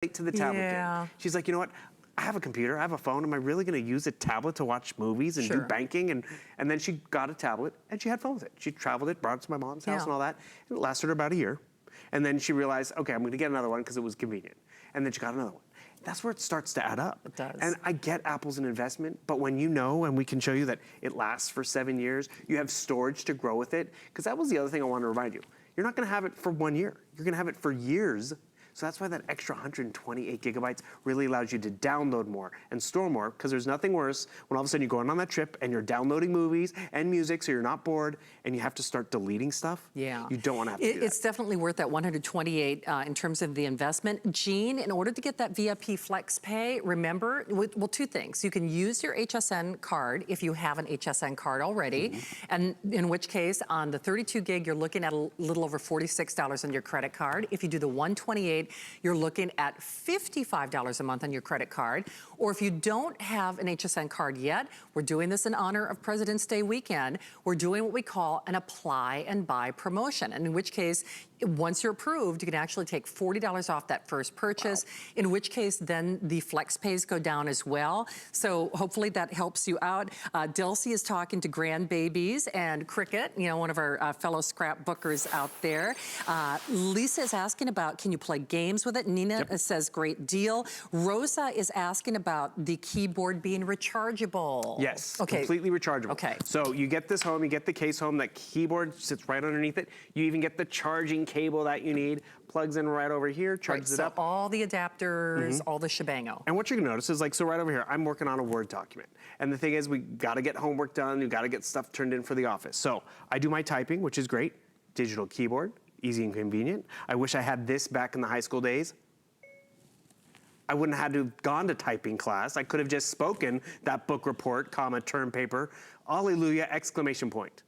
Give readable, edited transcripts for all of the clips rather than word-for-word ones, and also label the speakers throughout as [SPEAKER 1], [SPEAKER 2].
[SPEAKER 1] to the tablet
[SPEAKER 2] Yeah.
[SPEAKER 1] game. She's like, you know what? I have a computer, I have a phone. Am I really going to use a tablet to watch movies and do banking? And then she got a tablet and she had fun with it. She traveled it, brought it to my mom's house and all that. And it lasted her about a year. And then she realized, okay, I'm going to get another one because it was convenient. And then she got another one. That's where it starts to add up.
[SPEAKER 2] It does.
[SPEAKER 1] And I get Apple's an investment, but when you know, and we can show you that it lasts for 7 years, you have storage to grow with it. Because that was the other thing I want to remind you. You're not going to have it for 1 year. You're going to have it for years. So that's why that extra 128 gigabytes really allows you to download more and store more, because there's nothing worse when all of a sudden you're going on that trip and you're downloading movies and music so you're not bored and you have to start deleting stuff.
[SPEAKER 2] Yeah.
[SPEAKER 1] You don't want to have to do that.
[SPEAKER 2] It's definitely worth that 128 in terms of the investment. Jean, in order to get that VIP Flex Pay, remember, well, two things. You can use your HSN card if you have an HSN card already, and in which case on the 32 gig, you're looking at a little over $46 on your credit card. If you do the 128, you're looking at $55 a month on your credit card. Or if you don't have an HSN card yet, we're doing this in honor of President's Day weekend. We're doing what we call an apply and buy promotion, and in which case, once you're approved, you can actually take $40 off that first purchase, in which case then the flex pays go down as well. So hopefully that helps you out. Delcy is talking to grandbabies and Cricket, you know, one of our fellow scrapbookers out there. Lisa is asking about, can you play games with it? Nina says, great deal. Rosa is asking about the keyboard being rechargeable.
[SPEAKER 1] Yes,
[SPEAKER 2] okay.
[SPEAKER 1] Completely rechargeable.
[SPEAKER 2] Okay.
[SPEAKER 1] So you get this home, you get the case home, that keyboard sits right underneath it. You even get the charging cable that you need, plugs in right over here, charges it up.
[SPEAKER 2] So all the adapters, all the shebango.
[SPEAKER 1] And what you're gonna notice is, like, so right over here, I'm working on a Word document. And the thing is, we gotta get homework done, we gotta get stuff turned in for the office. So I do my typing, which is great. Digital keyboard, easy and convenient. I wish I had this back in the high school days. I wouldn't have had to have gone to typing class. I could have just spoken that book report, comma, term paper, alleluia, exclamation point.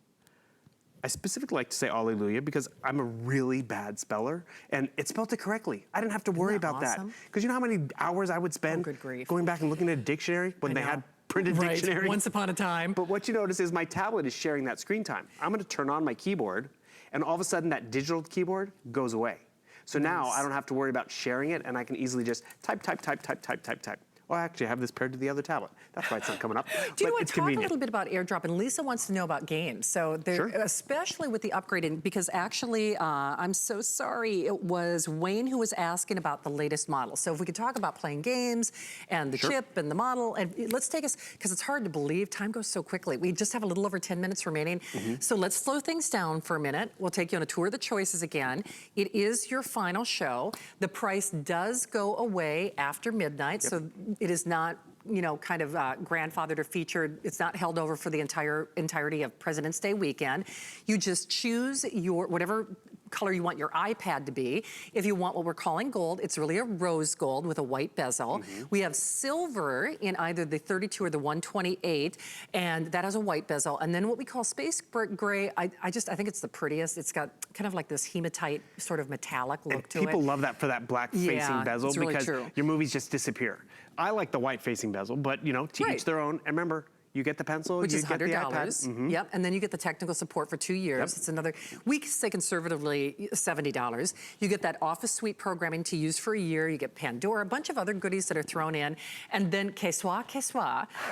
[SPEAKER 1] I specifically like to say alleluia because I'm a really bad speller, and it spelled it correctly. I didn't have to worry about that. Because you know how many hours I would spend going back and looking at a dictionary when they had printed dictionary?
[SPEAKER 2] Once upon a time.
[SPEAKER 1] But what you notice is my tablet is sharing that screen time. I'm gonna turn on my keyboard, and all of a sudden that digital keyboard goes away. So now I don't have to worry about sharing it, and I can easily just type, type, type, type, type, type, type. Well, I actually have this paired to the other tablet. That's why it's not coming up.
[SPEAKER 2] Do you want to talk a little bit about AirDrop? And Lisa wants to know about games. So especially with the upgrading, because actually, I'm so sorry, it was Wayne who was asking about the latest model. So if we could talk about playing games and the chip and the model, and let's take us, because it's hard to believe, time goes so quickly. We just have a little over 10 minutes remaining. So let's slow things down for a minute. We'll take you on a tour of the choices again. It is your final show. The price does go away after midnight. So it is not, you know, kind of grandfathered or featured. It's not held over for the entirety of President's Day weekend. You just choose your, whatever color you want your iPad to be. If you want what we're calling gold, it's really a rose gold with a white bezel. We have silver in either the 32 or the 128, and that has a white bezel. And then what we call space gray, I think it's the prettiest. It's got kind of like this hematite sort of metallic look to it.
[SPEAKER 1] People love that for that black facing bezel because your movies just disappear. I like the white facing bezel, but you know, to each their own. And remember, you get the pencil,
[SPEAKER 2] which
[SPEAKER 1] you
[SPEAKER 2] is
[SPEAKER 1] get the
[SPEAKER 2] $100.
[SPEAKER 1] iPad.
[SPEAKER 2] Yep, and then you get the technical support for 2 years. It's another, we say conservatively $70. You get that Office Suite programming to use for a year. You get Pandora, a bunch of other goodies that are thrown in. And then, que soit,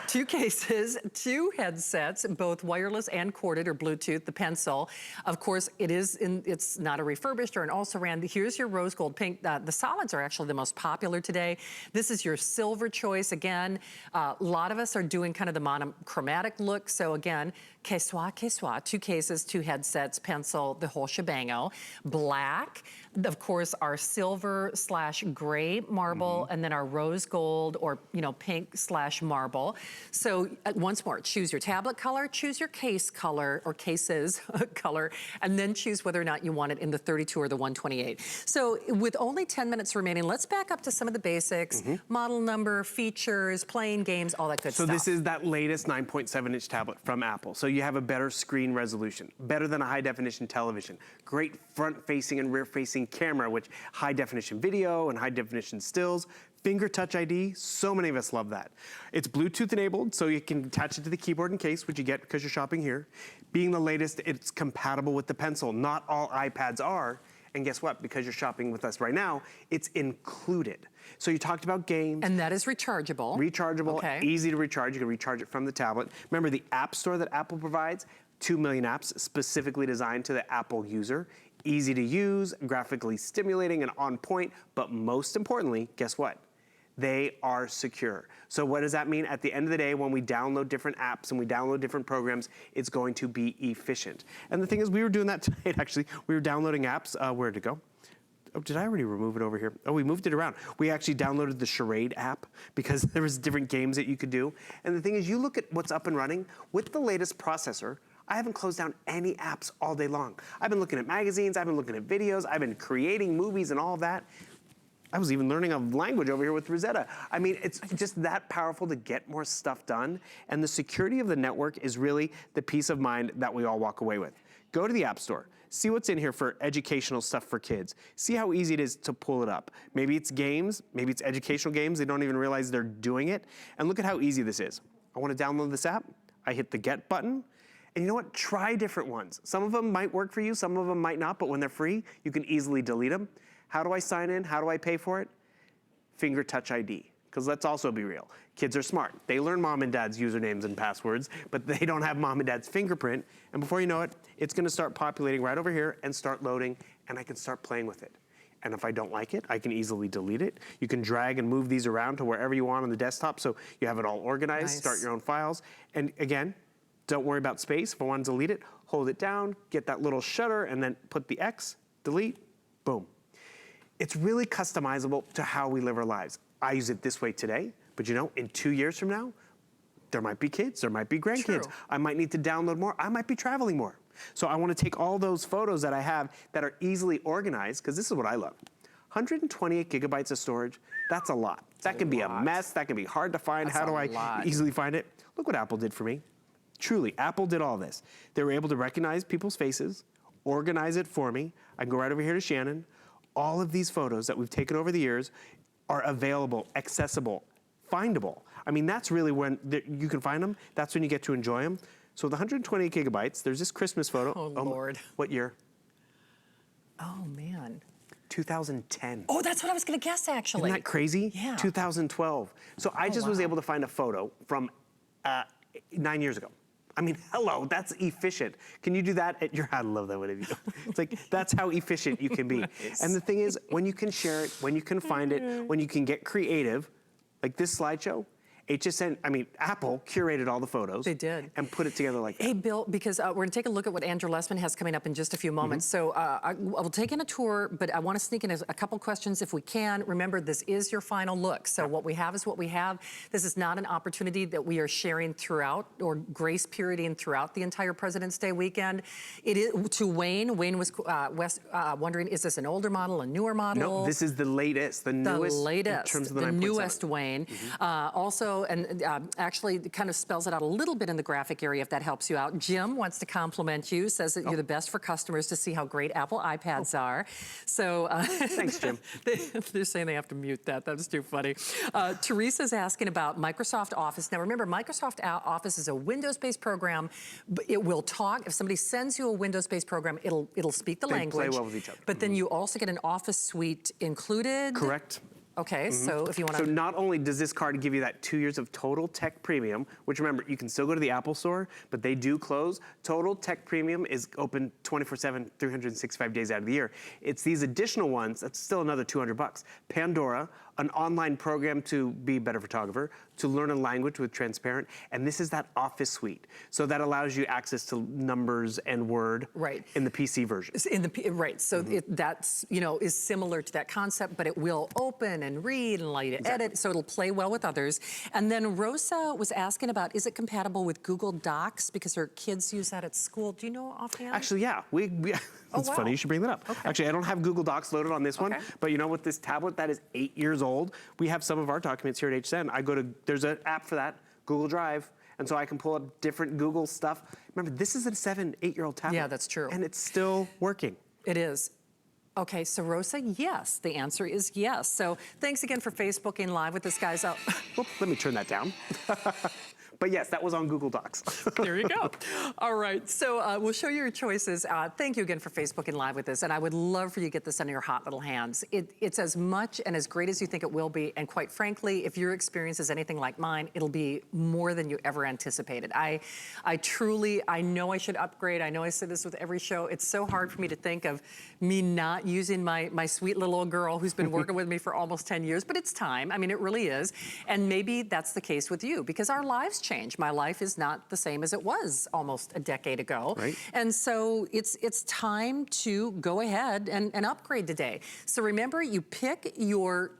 [SPEAKER 2] 2 cases, 2 headsets, both wireless and corded or Bluetooth, the pencil. Of course, it's not a refurbished or an also-ran. Here's your rose gold pink. The solids are actually the most popular today. This is your silver choice. Again, a lot of us are doing kind of the monochromatic look. So again, que soit, 2 cases, 2 headsets, pencil, the whole shebango. Black, of course, our silver / gray marble, and then our rose gold or, you know, pink / marble. So once more, choose your tablet color, choose your case color or cases color, and then choose whether or not you want it in the 32 or the 128. So with only 10 minutes remaining, let's back up to some of the basics, model number, features, playing games, all that good stuff.
[SPEAKER 1] So this is that latest 9.7-inch tablet from Apple. So you have a better screen resolution, better than a high-definition television, great front-facing and rear-facing camera, which high-definition video and high-definition stills, finger touch ID, so many of us love that. It's Bluetooth enabled, so you can attach it to the keyboard and case, which you get because you're shopping here. Being the latest, it's compatible with the pencil. Not all iPads are, And guess what? Because you're shopping with us right now, it's included. So you talked about games.
[SPEAKER 2] And that is rechargeable.
[SPEAKER 1] Rechargeable,
[SPEAKER 2] okay.
[SPEAKER 1] easy to recharge. You can recharge it from the tablet. Remember the App Store that Apple provides? 2 million apps specifically designed to the Apple user. Easy to use, graphically stimulating and on point, but most importantly, guess what? They are secure. So what does that mean? At the end of the day, when we download different apps and we download different programs, it's going to be efficient. And the thing is, we were doing that tonight, actually. We were downloading apps. Where'd it go? Oh, did I already remove it over here? Oh, we moved it around. We actually downloaded the Charade app because there was different games that you could do. And the thing is, you look at what's up and running with the latest processor. I haven't closed down any apps all day long. I've been looking at magazines, I've been looking at videos, I've been creating movies and all of that. I was even learning a language over here with Rosetta. I mean, it's just that powerful to get more stuff done. And the security of the network is really the peace of mind that we all walk away with. Go to the App Store. See what's in here for educational stuff for kids. See how easy it is to pull it up. Maybe it's games, maybe it's educational games. They don't even realize they're doing it. And look at how easy this is. I want to download this app. I hit the Get button. And you know what? Try different ones. Some of them might work for you, some of them might not, but when they're free, you can easily delete them. How do I sign in? How do I pay for it? Finger Touch ID. Because let's also be real. Kids are smart. They learn mom and dad's usernames and passwords, but they don't have mom and dad's fingerprint. And before you know it, it's gonna start populating right over here and start loading, and I can start playing with it. And if I don't like it, I can easily delete it. You can drag and move these around to wherever you want on the desktop so you have it all organized,
[SPEAKER 2] Nice.
[SPEAKER 1] Start your own files. And again, don't worry about space. If I want to delete it, hold it down, get that little shutter, and then put the X, delete, boom. It's really customizable to how we live our lives. I use it this way today, but you know, in 2 years from now, there might be kids, there might be grandkids.
[SPEAKER 2] True.
[SPEAKER 1] I might need to download more. I might be traveling more. So I want to take all those photos that I have that are easily organized, because this is what I love. 128 gigabytes of storage, that's a lot. That can be a mess, that can be hard to find.
[SPEAKER 2] That's
[SPEAKER 1] How do
[SPEAKER 2] a
[SPEAKER 1] I
[SPEAKER 2] lot.
[SPEAKER 1] easily find it? Look what Apple did for me. Truly, Apple did all this. They were able to recognize people's faces, organize it for me. I can go right over here to Shannon. All of these photos that we've taken over the years are available, accessible, findable. I mean, that's really when you can find them. That's when you get to enjoy them. So the 128 gigabytes, there's this Christmas photo.
[SPEAKER 2] Oh, Lord.
[SPEAKER 1] What year?
[SPEAKER 2] Oh, man.
[SPEAKER 1] 2010.
[SPEAKER 2] Oh, that's what I was gonna guess, actually.
[SPEAKER 1] Isn't that crazy?
[SPEAKER 2] Yeah.
[SPEAKER 1] 2012. So I just was
[SPEAKER 2] wow.
[SPEAKER 1] able to find a photo from 9 years ago. I mean, hello, that's efficient. Can you do that at your, I love that one of you. It's like, that's how efficient you can be.
[SPEAKER 2] Nice.
[SPEAKER 1] And the thing is, when you can share it, when you can find it, when you can get creative, like this slideshow, Apple curated all the photos.
[SPEAKER 2] They did.
[SPEAKER 1] And put it together like that.
[SPEAKER 2] Hey, Bill, because we're going to take a look at what Andrew Lessman has coming up in just a few moments. So we'll take in a tour, but I want to sneak in a couple questions if we can. Remember, this is your final look. So what we have is what we have. This is not an opportunity that we are sharing throughout or grace perioding throughout the entire President's Day weekend. It is to Wayne. Wayne was wondering, is this an older model, a newer model?
[SPEAKER 1] No, this is the latest, the newest.
[SPEAKER 2] The latest,
[SPEAKER 1] in terms of the 9.7.
[SPEAKER 2] newest Wayne. Also, and actually it kind of spells it out a little bit in the graphic area if that helps you out. Jim wants to compliment you, says that you're the best for customers to see how great Apple iPads are. So
[SPEAKER 1] Thanks, Jim.
[SPEAKER 2] they're saying they have to mute that. That's too funny. Teresa's asking about Microsoft Office. Now remember, Microsoft Office is a Windows-based program, but it will talk. If somebody sends you a Windows-based program, it'll speak the language.
[SPEAKER 1] They play well with each other.
[SPEAKER 2] But then you also get an Office suite included.
[SPEAKER 1] Correct.
[SPEAKER 2] Okay, so if you want to...
[SPEAKER 1] So not only does this card give you that 2 years of Total Tech Premium, which remember, you can still go to the Apple Store, but they do close. Total Tech Premium is open 24/7, 365 days out of the year. It's these additional ones, that's still another $200. Pandora, an online program to be a better photographer, to learn a language with Transparent, and this is that Office suite. So that allows you access to numbers and Word in the PC version.
[SPEAKER 2] Right, so that's, is similar to that concept, but it will open and read and allow you to edit, so it'll play well with others. And then Rosa was asking about, is it compatible with Google Docs? Because her kids use that at school. Do you know offhand?
[SPEAKER 1] Actually, yeah. It's funny you should bring that up.
[SPEAKER 2] Okay.
[SPEAKER 1] Actually, I don't have Google Docs loaded on this one, but you know, with this tablet that is 8 years old, we have some of our documents here at HSN. There's an app for that, Google Drive, and so I can pull up different Google stuff. Remember, this is a 7, 8-year-old tablet.
[SPEAKER 2] Yeah, that's true.
[SPEAKER 1] And it's still working.
[SPEAKER 2] It is. Okay, so Rosa, yes. The answer is yes. So thanks again for Facebooking Live with us, guys.
[SPEAKER 1] Well, let me turn that down. But yes, that was on Google Docs.
[SPEAKER 2] There you go. All right, so we'll show you your choices. Thank you again for Facebooking Live with us, and I would love for you to get this in your hot little hands. It's as much and as great as you think it will be, and quite frankly, if your experience is anything like mine, it'll be more than you ever anticipated. I know I should upgrade. I know I say this with every show. It's so hard for me to think of me not using my sweet little old girl who's been working with me for almost 10 years, but it's time. I mean, it really is. And maybe that's the case with you, because our lives change. My life is not the same as it was almost a decade ago.
[SPEAKER 1] Right.
[SPEAKER 2] And so it's time to go ahead and upgrade today. So remember, you pick your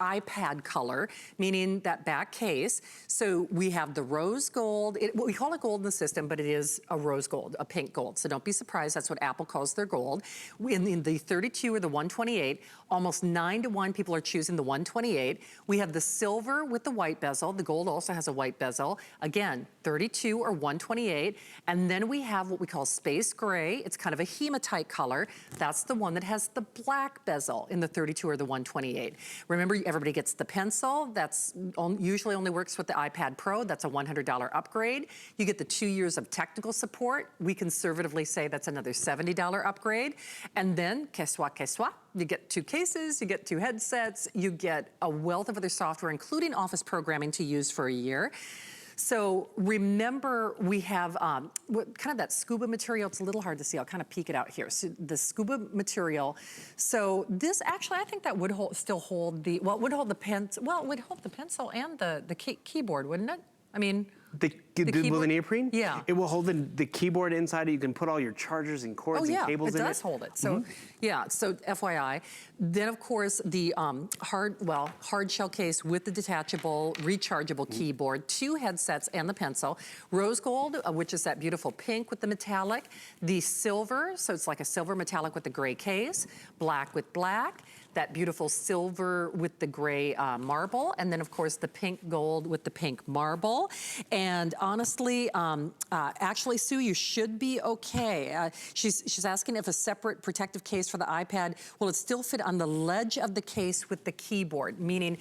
[SPEAKER 2] iPad color, meaning that back case. So we have the rose gold. We call it gold in the system, but it is a rose gold, a pink gold. So don't be surprised, that's what Apple calls their gold. In the 32 or the 128, almost 9 to 1 people are choosing the 128. We have the silver with the white bezel. The gold also has a white bezel. Again, 32 or 128. And then we have what we call space gray. It's kind of a hematite color. That's the one that has the black bezel in the 32 or the 128. Remember, everybody gets the pencil. That's usually only works with the iPad Pro. That's a $100 upgrade. You get the 2 years of technical support. We conservatively say that's another $70 upgrade. And then, qu'est-ce soit? You get 2 cases, you get 2 headsets, you get a wealth of other software, including Office programming to use for a year. So remember, we have kind of that scuba material. It's a little hard to see. I'll kind of peek it out here. So the scuba material. So this actually, I think that would still hold the, well, it would hold the pen. Well, it would hold the pencil and the keyboard, wouldn't it? I mean,
[SPEAKER 1] will the neoprene?
[SPEAKER 2] Yeah.
[SPEAKER 1] It will hold the keyboard inside it. You can put all your chargers and cords and cables in it.
[SPEAKER 2] It does hold it. So yeah, so FYI. Then of course the hard shell case with the detachable, rechargeable keyboard, 2 headsets and the pencil. Rose gold, which is that beautiful pink with the metallic. The silver, so it's like a silver metallic with the gray case. Black with black. That beautiful silver with the gray marble, and then of course the pink gold with the pink marble. And honestly, actually, Sue, you should be okay. She's asking if a separate protective case for the iPad, will it still fit on the ledge of the case with the keyboard? Meaning,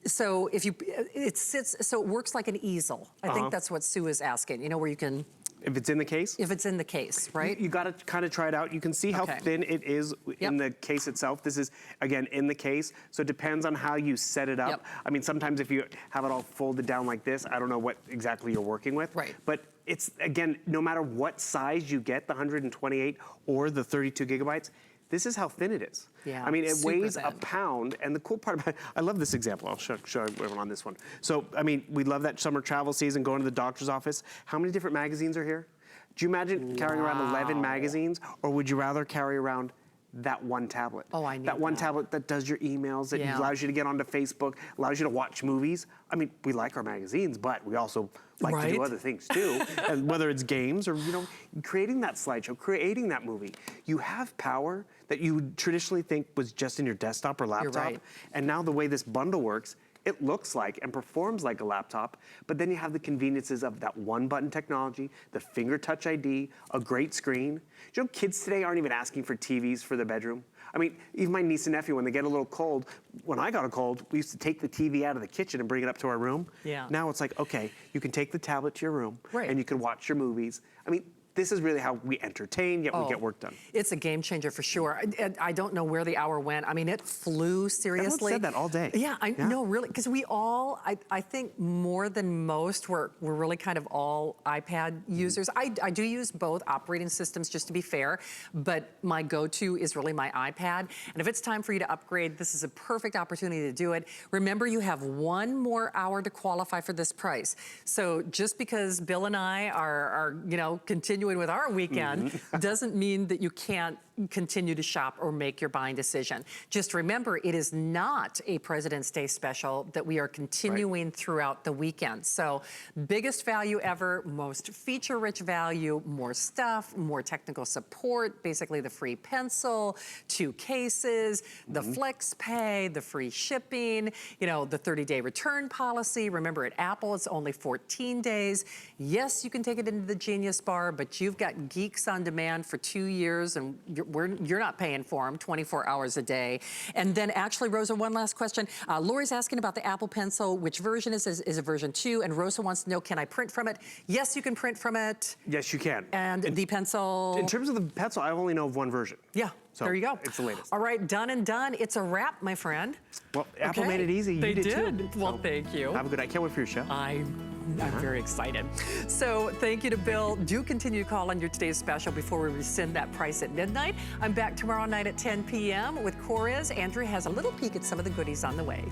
[SPEAKER 2] so if it sits, so it works like an easel. I think that's what Sue is asking, you know, where you can,
[SPEAKER 1] if it's in the case?
[SPEAKER 2] If it's in the case, right?
[SPEAKER 1] You got to kind of try it out. You can see how thin it is in the case itself. This is, again, in the case. So it depends on how you set it up. I mean, sometimes if you have it all folded down like this, I don't know what exactly you're working with.
[SPEAKER 2] Right.
[SPEAKER 1] But it's, again, no matter what size you get, the 128 or the 32 gigabytes, this is how thin it is.
[SPEAKER 2] Yeah,
[SPEAKER 1] I mean, it weighs
[SPEAKER 2] thin.
[SPEAKER 1] a pound, and the cool part about it, I love this example. I'll show everyone on this one. So, I mean, we love that summer travel season, going to the doctor's office. How many different magazines are here? Do you imagine carrying around 11 magazines, or would you rather carry around that one tablet?
[SPEAKER 2] Oh, I need
[SPEAKER 1] that one tablet that does your emails, that allows you to get onto Facebook, allows you to watch movies. I mean, we like our magazines, but we also like to do other things too. And whether it's games or, you know, creating that slideshow, creating that movie, you have power that you would traditionally think was just in your desktop or laptop.
[SPEAKER 2] You're right.
[SPEAKER 1] And now the way this bundle works, it looks like and performs like a laptop, but then you have the conveniences of that one button technology, the finger touch ID, a great screen. You know, kids today aren't even asking for TVs for their bedroom. I mean, even my niece and nephew, when they get a little cold, when I got a cold, we used to take the TV out of the kitchen and bring it up to our room.
[SPEAKER 2] Yeah.
[SPEAKER 1] Now it's like, okay, you can take the tablet to your room and you can watch your movies. I mean, this is really how we entertain, yet we get work done.
[SPEAKER 2] It's a game changer for sure. I don't know where the hour went. I mean, it flew, seriously.
[SPEAKER 1] Everyone said that all day.
[SPEAKER 2] Yeah, I know, really, because we all, I think more than most, we're really kind of all iPad users. I do use both operating systems, just to be fair, but my go-to is really my iPad. And if it's time for you to upgrade, this is a perfect opportunity to do it. Remember, you have 1 more hour to qualify for this price. So just because Bill and I are you know, continuing with our weekend doesn't mean that you can't continue to shop or make your buying decision. Just remember, it is not a President's Day special that we are continuing throughout the weekend. So biggest value ever, most feature-rich value, more stuff, more technical support, basically the free pencil, 2 cases, the flex pay, the free shipping, you know, the 30-day return policy. Remember, at Apple, it's only 14 days. Yes, you can take it into the Genius Bar, but you've got Geeks on Demand for 2 years, and you're not paying for them 24 hours a day. And then actually, Rosa, one last question. Lori's asking about the Apple Pencil. Which version is it version 2? And Rosa wants to know, can I print from it? Yes, you can print from it.
[SPEAKER 1] Yes, you can.
[SPEAKER 2] And the pencil?
[SPEAKER 1] In terms of the pencil, I only know of one version.
[SPEAKER 2] Yeah,
[SPEAKER 1] So
[SPEAKER 2] there you go.
[SPEAKER 1] it's the latest.
[SPEAKER 2] All right, done and done. It's a wrap, my friend.
[SPEAKER 1] Well, Apple made it easy.
[SPEAKER 2] They
[SPEAKER 1] You did
[SPEAKER 2] did.
[SPEAKER 1] too.
[SPEAKER 2] Well,
[SPEAKER 1] So
[SPEAKER 2] thank you.
[SPEAKER 1] Have a good night. Can't wait for your show.
[SPEAKER 2] I'm very excited. So thank you to Bill. Do continue to call on your today's special before we rescind that price at midnight. I'm back tomorrow night at 10 p.m. with Corez. Andrew has a little peek at some of the goodies on the way.